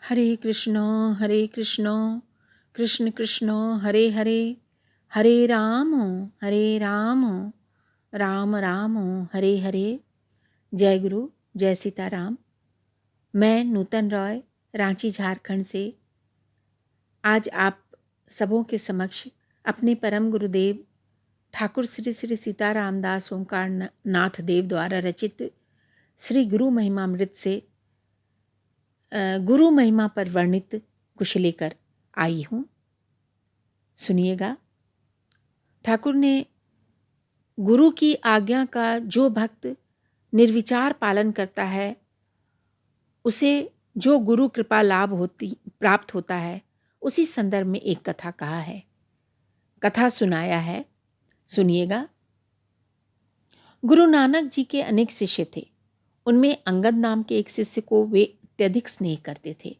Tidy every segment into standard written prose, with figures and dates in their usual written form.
हरे कृष्ण कृष्ण कृष्ण हरे हरे, हरे राम राम राम हरे हरे। जय गुरु, जय सीताराम। मैं नूतन रॉय, रांची झारखंड से आज आप सबों के समक्ष अपने परम गुरुदेव ठाकुर श्री श्री सीताराम दास ओंकार नाथ देव द्वारा रचित श्री गुरु महिमामृत से गुरु महिमा पर वर्णित कुछ लेकर आई हूँ। सुनिएगा। ठाकुर ने गुरु की आज्ञा का जो भक्त निर्विचार पालन करता है उसे जो गुरु कृपा प्राप्त होता है, उसी संदर्भ में एक कथा कहा है, कथा सुनाया है। सुनिएगा। गुरु नानक जी के अनेक शिष्य थे। उनमें अंगद नाम के एक शिष्य को वे अत्यधिक स्नेह करते थे।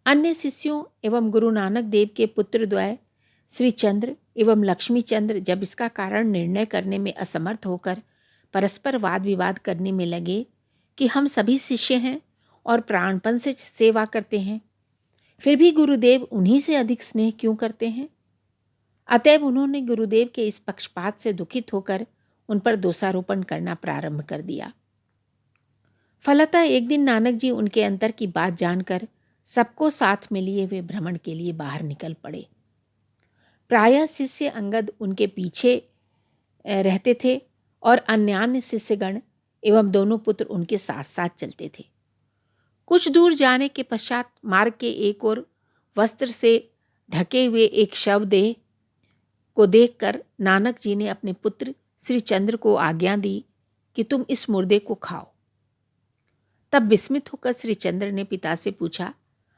अन्य शिष्यों एवं गुरु नानक देव के पुत्र द्वय श्री चंद्र एवं लक्ष्मी चंद्र जब इसका कारण निर्णय करने में असमर्थ होकर परस्पर वाद विवाद करने में लगे कि हम सभी शिष्य हैं और प्राणपण से सेवा करते हैं, फिर भी गुरुदेव उन्हीं से अधिक स्नेह क्यों करते हैं। अतएव उन्होंने गुरुदेव के इस पक्षपात से दुखित होकर उन पर दोषारोपण करना प्रारंभ कर दिया। फलतः एक दिन नानक जी उनके अंतर की बात जानकर सबको साथ में लिए वे भ्रमण के लिए बाहर निकल पड़े। प्रायः शिष्य अंगद उनके पीछे रहते थे और अन्यान्य शिष्यगण एवं दोनों पुत्र उनके साथ साथ चलते थे। कुछ दूर जाने के पश्चात मार्ग के एक ओर वस्त्र से ढके हुए एक शवदेह को देखकर नानक जी ने अपने पुत्र श्री चंद्र को आज्ञा दी कि तुम इस मुर्दे को खाओ। तब विस्मित होकर श्री चंद्र ने पिता से पूछा,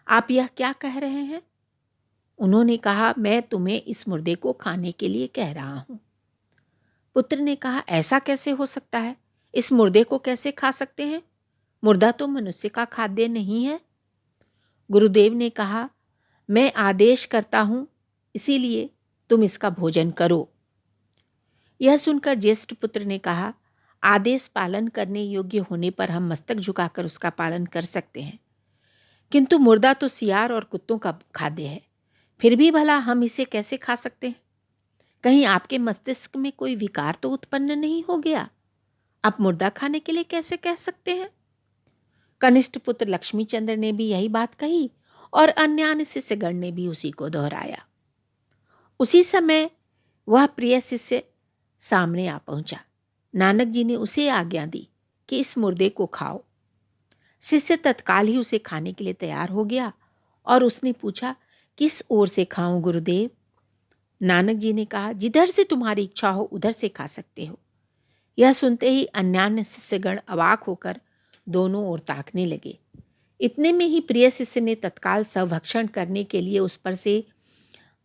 आप यह क्या कह रहे हैं? उन्होंने कहा, मैं तुम्हें इस मुर्दे को खाने के लिए कह रहा हूं। पुत्र ने कहा, ऐसा कैसे हो सकता है? इस मुर्दे को कैसे खा सकते हैं? मुर्दा तो मनुष्य का खाद्य नहीं है। गुरुदेव ने कहा, मैं आदेश करता हूं, इसीलिए तुम इसका भोजन करो। यह सुनकर ज्येष्ठ पुत्र ने कहा, आदेश पालन करने योग्य होने पर हम मस्तक झुकाकर उसका पालन कर सकते हैं, किंतु मुर्दा तो सियार और कुत्तों का खाद्य है, फिर भी भला हम इसे कैसे खा सकते हैं? कहीं आपके मस्तिष्क में कोई विकार तो उत्पन्न नहीं हो गया? आप मुर्दा खाने के लिए कैसे कह सकते हैं? कनिष्ठ पुत्र लक्ष्मी चंद्र ने भी यही बात कही और अन्य शिष्यगण ने भी उसी को दोहराया। उसी समय वह प्रिय शिष्य सामने आ पहुंचा। नानक जी ने उसे आज्ञा दी कि इस मुर्दे को खाओ। शिष्य तत्काल ही उसे खाने के लिए तैयार हो गया और उसने पूछा, किस ओर से खाऊं गुरुदेव? नानक जी ने कहा, जिधर से तुम्हारी इच्छा हो उधर से खा सकते हो। यह सुनते ही अन्यान्य शिष्यगण अवाक होकर दोनों ओर ताकने लगे। इतने में ही प्रिय शिष्य ने तत्काल स्वभक्षण करने के लिए उस पर से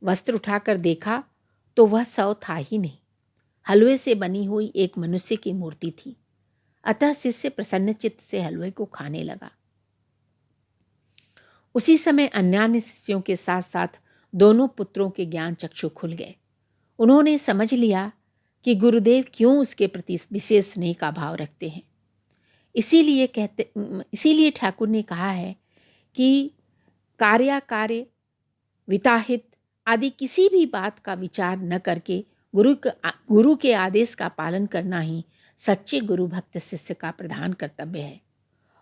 वस्त्र उठाकर देखा तो वह शव था ही नहीं, हलवे से बनी हुई एक मनुष्य की मूर्ति थी। अतः शिष्य प्रसन्नचित्त से हलवे को खाने लगा। उसी समय अन्यान्य शिष्यों के साथ साथ दोनों पुत्रों के ज्ञान चक्षु खुल गए। उन्होंने समझ लिया कि गुरुदेव क्यों उसके प्रति विशेष स्नेह का भाव रखते हैं। इसीलिए ठाकुर ने कहा है कि कार्य विताहित आदि किसी भी बात का विचार न करके गुरु के आदेश का पालन करना ही सच्चे गुरु भक्त शिष्य का प्रधान कर्तव्य है।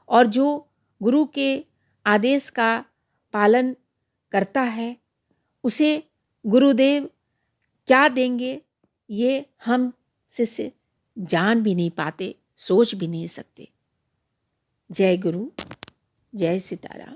और जो गुरु के आदेश का पालन करता है उसे गुरुदेव क्या देंगे ये हम शिष्य जान भी नहीं पाते, सोच भी नहीं सकते। जय गुरु, जय सीताराम।